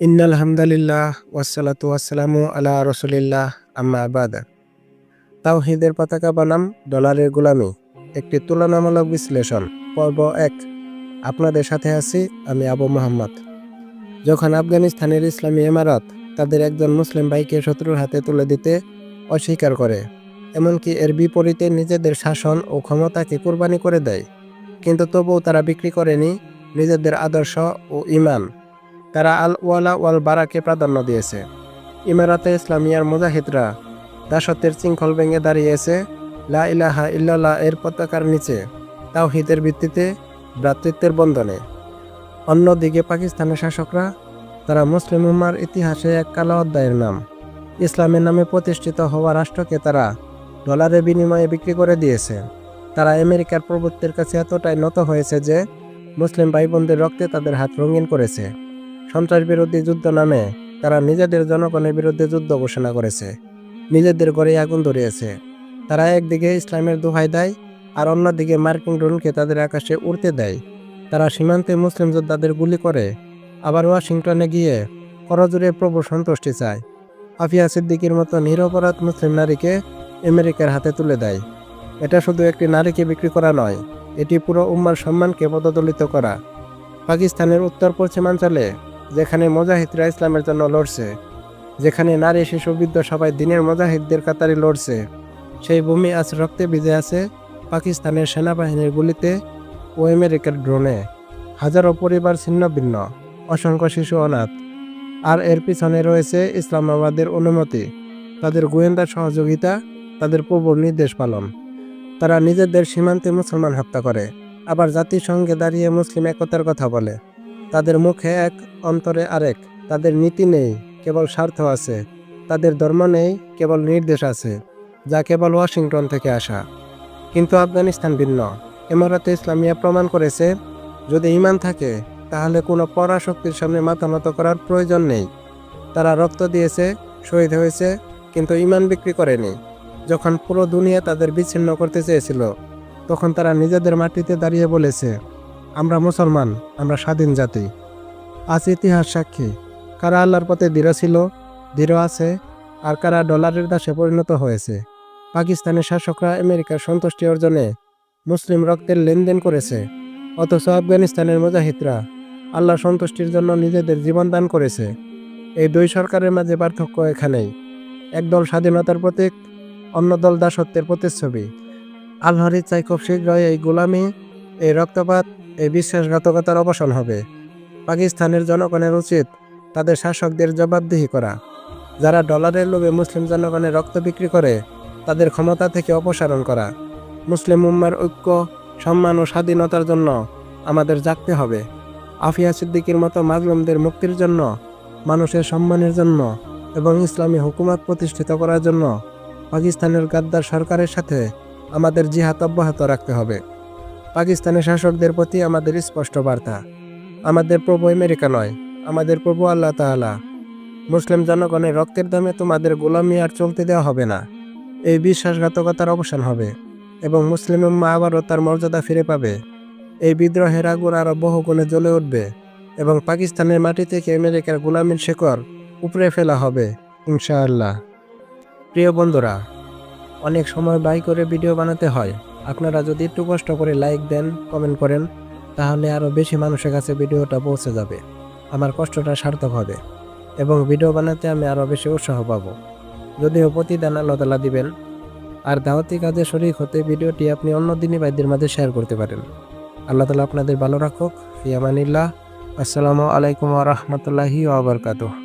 ইন্নাল হামদালিল্লাহ ওয়াসসালাতু ওয়াসসালামু আলা রাসূলিল্লাহ আম্মা বাদ। তাওহীদের পতাকা বনাম ডলারের গোলামি, একটি তুলনামূলক বিশ্লেষণ, পর্ব ১। আপনাদের সাথে আছি আমি আবু মোহাম্মদ। যখন আফগানিস্তানের ইসলামী ইমারত তাদের একজন মুসলিম ভাইকে শত্রুর হাতে তুলে দিতে অস্বীকার করে, এমনকি এর বিপরীতে নিজেদের শাসন ও ক্ষমতাকে কুরবানি করে দেয়, কিন্তু তবুও তারা বিক্রি করেনি নিজেদের আদর্শ ও ঈমান। তারা আল ওয়ালা ওয়াল বারাকে প্রাধান্য দিয়েছে। ইমারাতে ইসলামিয়ার মুজাহিদরা দাসত্বের শৃঙ্খল ভেঙে দাঁড়িয়েছে লা ইলাহা ইল্লাল্লাহ এর পতাকার নিচে, তাওহীদের ভিত্তিতে, ভ্রাতৃত্বের বন্ধনে। অন্যদিকে পাকিস্তানের শাসকরা, তারা মুসলিম উম্মার ইতিহাসে এক কালো অধ্যায়ের নাম। ইসলামের নামে প্রতিষ্ঠিত হওয়া রাষ্ট্রকে তারা ডলারের বিনিময়ে বিক্রি করে দিয়েছে। তারা আমেরিকার প্রভুত্বের কাছে এতটাই নত হয়েছে যে মুসলিম ভাই বোনদের রক্তে তাদের হাত রঙিন করেছে। সন্ত্রাস বিরোধী যুদ্ধ নামে তারা নিজেদের জনগণের বিরুদ্ধে যুদ্ধ ঘোষণা করেছে, নিজেদের ঘরে আগুন ধরিয়েছে। তারা একদিকে ইসলামের দোহাই দেয় আর অন্যদিকে মার্কিন ড্রোনকে তাদের আকাশে উড়তে দেয়। তারা সীমান্তে মুসলিম যোদ্ধাদের গুলি করে, আবার ওয়াশিংটনে গিয়ে করজোড়ে প্রভুর সন্তুষ্টি চায়। আফিয়া সিদ্দিকির মতো নিরপরাধ মুসলিম নারীকে আমেরিকার হাতে তুলে দেয়। এটা শুধু একটি নারীকে বিক্রি করা নয়, এটি পুরো উম্মার সম্মানকে পদদলিত করা। পাকিস্তানের উত্তর পশ্চিমাঞ্চলে, যেখানে মুজাহিদরা ইসলামের জন্য লড়ছে, যেখানে নারী শিশু বৃদ্ধ সবাই দিনের মুজাহিদদের কাতারে লড়ছে, সেই ভূমি আজ রক্তে ভিজে আছে পাকিস্তানের সেনাবাহিনীর গুলিতে ও আমেরিকার ড্রোনে। হাজারো পরিবার ছিন্ন ভিন্ন, অসংখ্য শিশু অনাথ। আর এর পিছনে রয়েছে ইসলামাবাদের অনুমতি, তাদের গোয়েন্দা সহযোগিতা, তাদের প্রভুর নির্দেশ পালন। তারা নিজেদের সীমান্তে মুসলমান হত্যা করে, আবার জাতিসংঘে দাঁড়িয়ে মুসলিম একতার কথা বলে। তাদের মুখে এক, অন্তরে আরেক। তাদের নীতি নেই, কেবল স্বার্থ আছে। তাদের ধর্ম নেই, কেবল নির্দেশ আছে, যা কেবল ওয়াশিংটন থেকে আসা। কিন্তু আফগানিস্তান ভিন্ন। ইমারতে ইসলামিয়া প্রমাণ করেছে, যদি ঈমান থাকে তাহলে কোনো পরাশক্তির সামনে মাথা নত করার প্রয়োজন নেই। তারা রক্ত দিয়েছে, শহীদ হয়েছে, কিন্তু ঈমান বিক্রি করেনি। যখন পুরো দুনিয়া তাদের বিচ্ছিন্ন করতে চেয়েছিল, তখন তারা নিজেদের মাটিতে দাঁড়িয়ে বলেছে, আমরা মুসলমান, আমরা স্বাধীন জাতি। আজ ইতিহাস সাক্ষী, কারা আল্লাহর পথে দৃঢ় ছিল, দৃঢ় আছে, আর কারা ডলারের দাসে পরিণত হয়েছে। পাকিস্তানের শাসকরা আমেরিকার সন্তুষ্টি অর্জনে মুসলিম রক্তের লেনদেন করেছে, অথচ আফগানিস্তানের মুজাহিদরা আল্লাহর সন্তুষ্টির জন্য নিজেদের জীবন দান করেছে। এই দুই সরকারের মাঝে পার্থক্য এখানেই। একদল স্বাধীনতার প্রতীক, অন্য দল দাসত্বের প্রতিচ্ছবি। আল্লাহর ইচ্ছায় খুব শীঘ্রই এই গোলামি, এই রক্তপাত, এই বিশ্বাসঘাতকতার অবসান হবে। পাকিস্তানের জনগণের উচিত তাদের শাসকদের জবাবদিহি করা। যারা ডলারের লোভে মুসলিম জনগণের রক্ত বিক্রি করে, তাদের ক্ষমতা থেকে অপসারণ করা। মুসলিম উম্মার ঐক্য, সম্মান ও স্বাধীনতার জন্য আমাদের জাগতে হবে। আফিয়া সিদ্দিকির মতো মাজলুমদের মুক্তির জন্য, মানুষের সম্মানের জন্য এবং ইসলামী হুকুমত প্রতিষ্ঠিত করার জন্য পাকিস্তানের গাদ্দার সরকারের সাথে আমাদের জিহাদ অব্যাহত রাখতে হবে। পাকিস্তানের শাসকদের প্রতি আমাদের স্পষ্ট বার্তা, আমাদের প্রভু আমেরিকা নয়, আমাদের প্রভু আল্লাহ তাআলা। মুসলিম জনগণের রক্তের দামে তোমাদের গোলামি আর চলতে দেওয়া হবে না। এই বিশ্বাসঘাতকতার অবসান হবে এবং মুসলিম উম্মাহ আবারও তার মর্যাদা ফিরে পাবে। এই বিদ্রোহের আগুন আরও বহুগুণে জ্বলে উঠবে এবং পাকিস্তানের মাটি থেকে আমেরিকার গোলামির শেকড় উপড়ে ফেলা হবে ইনশাআল্লাহ। প্রিয় বন্ধুরা, অনেক সময় ব্যয় করে ভিডিও বানাতে হয়। আপনারা যদি একটু কষ্ট করে লাইক দেন, কমেন্ট করেন, তাহলে আরও বেশি মানুষের কাছে ভিডিওটা পৌঁছে যাবে। আমার কষ্টটা সার্থক হবে এবং ভিডিও বানাতে আমি আরও বেশি উৎসাহ পাবো। যদিও প্রতিদান আল্লাহ তাআলা দিবেন। আর দাওয়াতি কাজে শরীক হতে ভিডিওটি আপনি অন্য দিনী ভাইদের মাঝে শেয়ার করতে পারেন। আল্লাহ তাআলা আপনাদের ভালো রাখুক। ফি আমানিল্লাহ। আসসালামু আলাইকুম ওয়া রাহমাতুল্লাহি ওয়া বারাকাতুহু।